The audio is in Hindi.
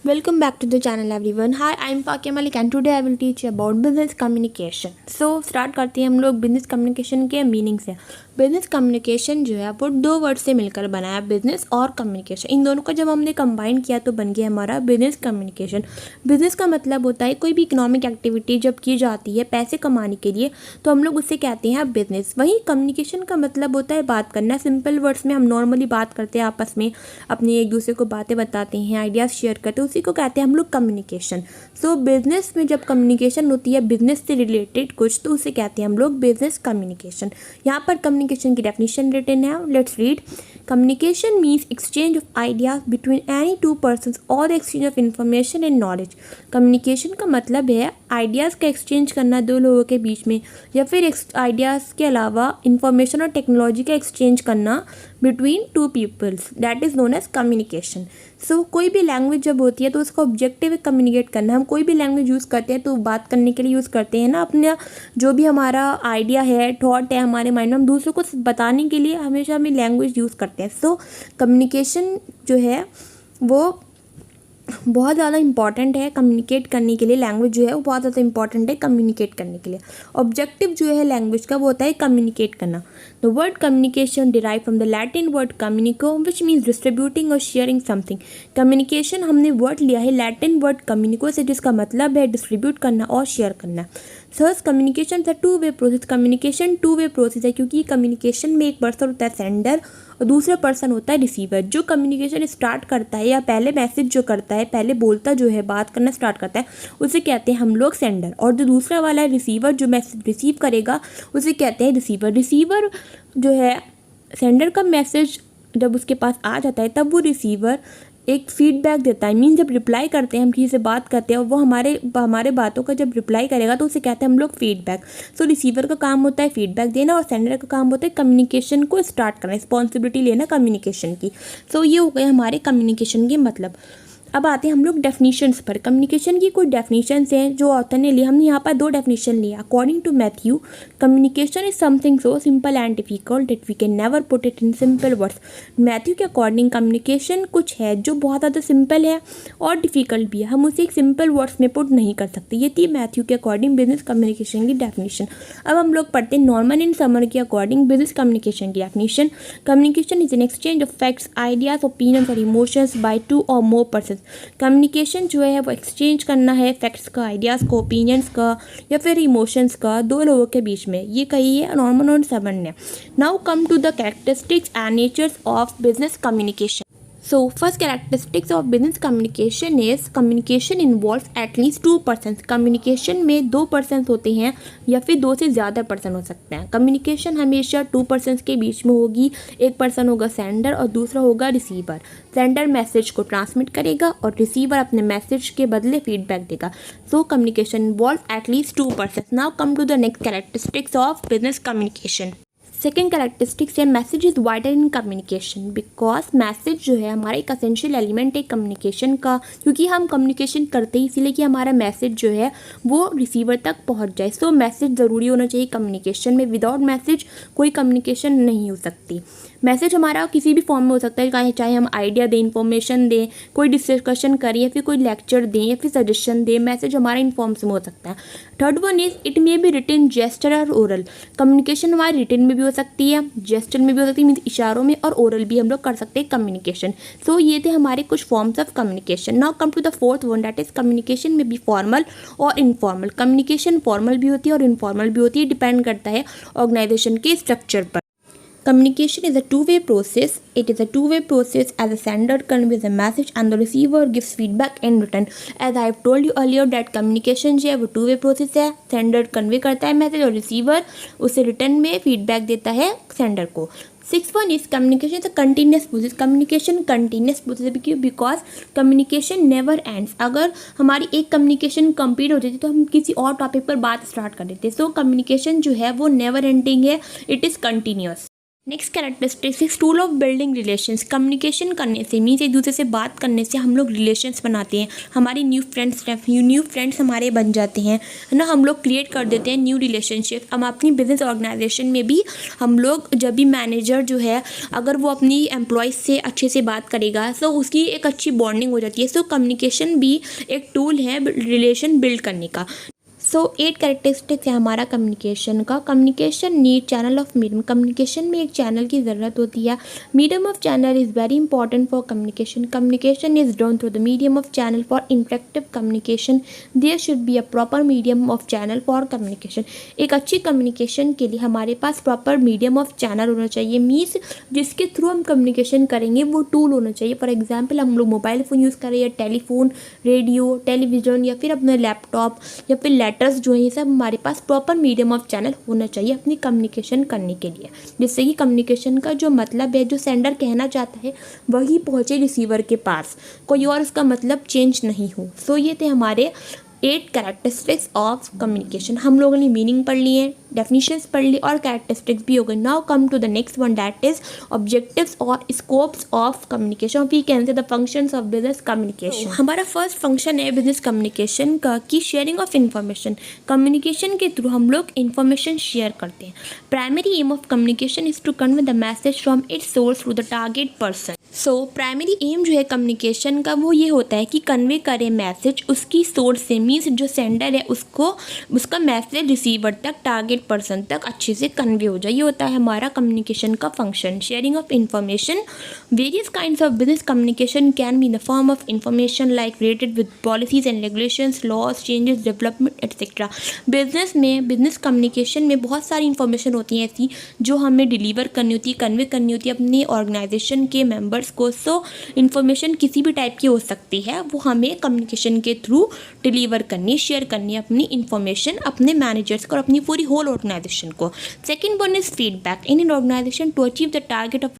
Welcome back to the channel everyone. Hi, I'm Fakia Malik and today I will teach you about business communication. So start करते हैं हम लोग बिजनेस कम्युनिकेशन के मीनिंग से। बिजनेस कम्युनिकेशन जो है वो दो वर्ड से मिलकर बना है, बिजनेस और कम्युनिकेशन। इन दोनों को जब हमने कंबाइन किया तो बन गया हमारा बिजनेस कम्युनिकेशन। बिजनेस का मतलब होता है कोई भी इकोनॉमिक एक्टिविटी जब की जाती है पैसे कमाने के लिए तो हम लोग उससे कहते हैं बिजनेस। वहीं कम्युनिकेशन का मतलब होता है बात करना। सिंपल वर्ड्स में हम नॉर्मली बात करते हैं आपस में, अपने एक दूसरे को बातें बताते हैं, आइडियाज़ शेयर करते हैं, उसी को कहते हैं हम लोग कम्युनिकेशन। सो बिजनेस में जब कम्युनिकेशन होती है बिजनेस से रिलेटेड कुछ तो उसे कहते हैं हम लोग बिजनेस कम्युनिकेशन। यहाँ पर कम्युनिकेशन की डेफिनेशन रिटन है, let's read. Communication means exchange of ideas between any two persons और exchange of information and knowledge. Communication का मतलब है आइडियाज़ का एक्सचेंज करना दो लोगों के बीच में, या फिर आइडियाज़ के अलावा इंफॉर्मेशन और टेक्नोलॉजी का एक्सचेंज करना between two peoples, that is known as communication. So कोई भी लैंग्वेज जब होती है तो उसका ऑब्जेक्टिव है कम्युनिकेट करना। हम कोई भी लैंग्वेज यूज़ करते हैं तो बात करने के लिए यूज़ करते हैं ना, अपना जो भी हमारा आइडिया है, थॉट है हमारे माइंड में, हम दूसरों को बताने के लिए हमेशा हम लैंग्वेज यूज़ करते हैं। सो कम्युनिकेशन जो है वो बहुत ज़्यादा इंपॉर्टेंट है कम्युनिकेट करने के लिए। लैंग्वेज जो है वो बहुत ज़्यादा इंपॉर्टेंट है कम्युनिकेट करने के लिए। ऑब्जेक्टिव जो है लैंग्वेज का वो होता है कम्युनिकेट करना। The word communication derive from the Latin word communico which means distributing और शेयरिंग समथिंग। कम्युनिकेशन हमने वर्ड लिया है लैटिन वर्ड कम्युनिको से, जिसका मतलब है डिस्ट्रीब्यूट करना और शेयर करना। Sirs communication is a two way process. Communication two way process है क्योंकि कम्युनिकेशन में एक पर्सन होता है सेंडर और दूसरा पर्सन होता है रिसीवर। जो कम्युनिकेशन स्टार्ट करता है या पहले मैसेज जो करता है, पहले बोलता जो है, बात करना स्टार्ट करता है, उसे कहते हैं हम लोग सेंडर। और जो दूसरा वाला है रिसीवर, जो मैसेज रिसीव करेगा, उसे कहते हैं रिसीवर। रिसीवर जो है सेंडर का मैसेज जब उसके पास आ जाता है तब वो रिसीवर एक फीडबैक देता है। मीन जब रिप्लाई करते हैं, हम किसी से बात करते हैं और वो हमारे बातों का जब रिप्लाई करेगा तो उसे कहते हैं हम लोग फीडबैक। सो रिसीवर का काम होता है फीडबैक देना और सेंडर का काम होता है कम्युनिकेशन को स्टार्ट करना, रिस्पॉन्सिबिलिटी लेना कम्युनिकेशन की। सो ये हो गए हमारे कम्युनिकेशन के मतलब। अब आते हैं हम लोग डेफिनेशंस पर। कम्युनिकेशन की कुछ डेफिनेशंस हैं जो ऑथर ने लिया। हमने यहाँ पर दो डेफिनेशन लिया। According to Matthew, communication is something so simple and difficult that we can never put it in simple words. Matthew के अकॉर्डिंग कम्युनिकेशन कुछ है जो बहुत ज़्यादा सिंपल है और डिफिकल्ट भी है, हम उसे एक सिंपल वर्ड्स में पुट नहीं कर सकते। ये थी मैथ्यू के अकॉर्डिंग बिजनेस कम्युनिकेशन की डेफिनेशन। अब हम लोग पढ़ते हैं नॉर्मन एंड समर के अकॉर्डिंग बिजनेस कम्युनिकेशन की definition. Communication is an exchange of facts, ideas, opinions और इमोशंस बाय टू और मोर पर्सन। कम्युनिकेशन जो है वो एक्सचेंज करना है फैक्ट्स का, आइडियाज़ को, ओपिनियंस का या फिर इमोशंस का दो लोगों के बीच में। ये कही है नॉर्मन और समन ने। Now come to the characteristics and natures of business communication. So first characteristics of business communication is communication involves at least two persons। Communication में दो पर्सन्स होते हैं या फिर दो से ज़्यादा पर्सन हो सकते हैं। कम्युनिकेशन हमेशा टू पर्सन्स के बीच में होगी। एक पर्सन होगा सेंडर और दूसरा होगा रिसीवर। सेंडर मैसेज को ट्रांसमिट करेगा और रिसीवर अपने मैसेज के बदले फीडबैक देगा। So communication involve at least two persons. Now come to the next characteristics of business communication. Second characteristics है message is wider in communication. Because message जो है हमारा एक असेंशियल एलिमेंट है कम्युनिकेशन का, क्योंकि हम कम्युनिकेशन करते ही इसीलिए कि हमारा मैसेज जो है वो रिसीवर तक पहुंच जाए। सो मैसेज ज़रूरी होना चाहिए कम्युनिकेशन में। विदाउट मैसेज कोई कम्युनिकेशन नहीं हो सकती। मैसेज हमारा किसी भी फॉर्म में हो सकता है, चाहे हम आइडिया दें, इन्फॉर्मेशन दें, कोई डिस्कशन करें या फिर कोई लेक्चर दें या फिर सजेशन दें, मैसेज हमारा इन फॉर्म्स में हो सकता है। Third one is it may be written, gesture और ओरल। कम्युनिकेशन हमारी रिटन में भी हो सकती है, जेस्चर में भी हो सकती है, मीन्स इशारों में, और ओरल भी हम लोग कर सकते हैं कम्युनिकेशन। सो ये थे हमारे कुछ forms of communication. Now come to the fourth one, that is communication में भी फॉर्मल और इनफॉर्मल। कम्युनिकेशन फॉर्मल भी होती है और इनफॉर्मल भी होती है, डिपेंड करता है ऑर्गेनाइजेशन के स्ट्रक्चर पर। Communication is a two-way process. It is a two-way process as a sender conveys a message and the receiver gives feedback in return. As I have told you earlier that communication जो है वो two-way process है। Sender convey करता है मैसेज और receiver उसे रिटर्न में फीडबैक देता है सेंडर को। Six one is communication is a continuous process. Communication continuous process because communication never ends. अगर हमारी एक कम्युनिकेशन कंप्लीट हो जाती तो हम किसी और टॉपिक पर बात स्टार्ट कर देते। सो कम्युनिकेशन जो है वो नेवर एंडिंग है, it is continuous. Next characteristics tool of building relations. Communication करने से मीन्स एक दूसरे से बात करने से हम लोग रिलेशंस बनाते हैं, हमारी न्यू फ्रेंड्स हमारे बन जाते हैं, है ना। हम लोग क्रिएट कर देते हैं न्यू रिलेशनशिप। हम अपनी बिजनेस ऑर्गेनाइजेशन में भी हम लोग जब भी मैनेजर जो है अगर वो अपनी एम्प्लॉयज़ से अच्छे से बात करेगा तो उसकी एक अच्छी बॉन्डिंग हो जाती है। सो कम्युनिकेशन भी एक टूल है रिलेशन बिल्ड करने का। सो 8 कैरेक्टरिस्टिक्स है हमारा कम्युनिकेशन का। Communication need channel of medium. Communication में एक चैनल की ज़रूरत होती है। Medium of channel is very important for communication. Communication is done through the medium of channel for effective communication. There should be a proper medium of channel for communication. एक अच्छी कम्युनिकेशन के लिए हमारे पास प्रॉपर मीडियम ऑफ चैनल होना चाहिए, मीन्स जिसके थ्रू हम कम्युनिकेशन करेंगे वो टूल होना चाहिए। फॉर एग्जाम्पल हम लोग मोबाइल फ़ोन यूज़ कर रहे हैं, टेलीफोन, रेडियो, टेलीविज़न या फिर अपना लैपटॉप या फिर लेटर्स जो है ये सब हमारे पास प्रॉपर मीडियम ऑफ चैनल होना चाहिए अपनी कम्युनिकेशन करने के लिए, जिससे कि कम्युनिकेशन का जो मतलब है, जो सेंडर कहना चाहता है वही पहुँचे रिसीवर के पास, कोई और उसका मतलब चेंज नहीं हो। सो ये थे हमारे 8 कैरेक्टरिस्टिक्स ऑफ कम्युनिकेशन। हम लोगों ने मीनिंग पढ़ लिए, डेफिनेशंस पढ़ ली और कैरेक्टरिस्टिक्स भी हो गए। Now come to the next one, that is objectives और scopes of communication, we can say the functions of business communication. हमारा फर्स्ट फंक्शन है बिजनेस कम्युनिकेशन का कि शेयरिंग ऑफ इन्फॉर्मेशन। कम्युनिकेशन के थ्रू हम लोग इन्फॉर्मेशन शेयर करते हैं। Primary aim of communication is to convey the message from its source to the target person. So primary aim जो है कम्युनिकेशन का वो ये होता है कि कन्वे करें मैसेज उसकी सोर्स से, मीन्स जो सेंडर है उसको उसका मैसेज रिसीवर तक, टारगेट पर्सन तक अच्छे से कन्वे हो जाए। ये होता है हमारा कम्युनिकेशन का function. Sharing of information. Various kinds of business communication can be in the form of information like related with policies and regulations, laws, changes, development etcetera. Business communication में बहुत सारी इन्फॉर्मेशन होती है ऐसी जो हमें डिलीवर करनी होती है, कन्वे करनी होती है अपनी ऑर्गेनाइजेशन के मेंबर्स को। सो इन्फॉर्मेशन किसी भी टाइप की हो सकती है, वो हमें कम्युनिकेशन के थ्रू डिलीवर करनी, शेयर करनी अपनी इन्फॉर्मेशन अपने मैनेजर्स को और अपनी पूरी होल ऑर्गेनाइजेशन को। Second one is feedback. In an organization to achieve the target of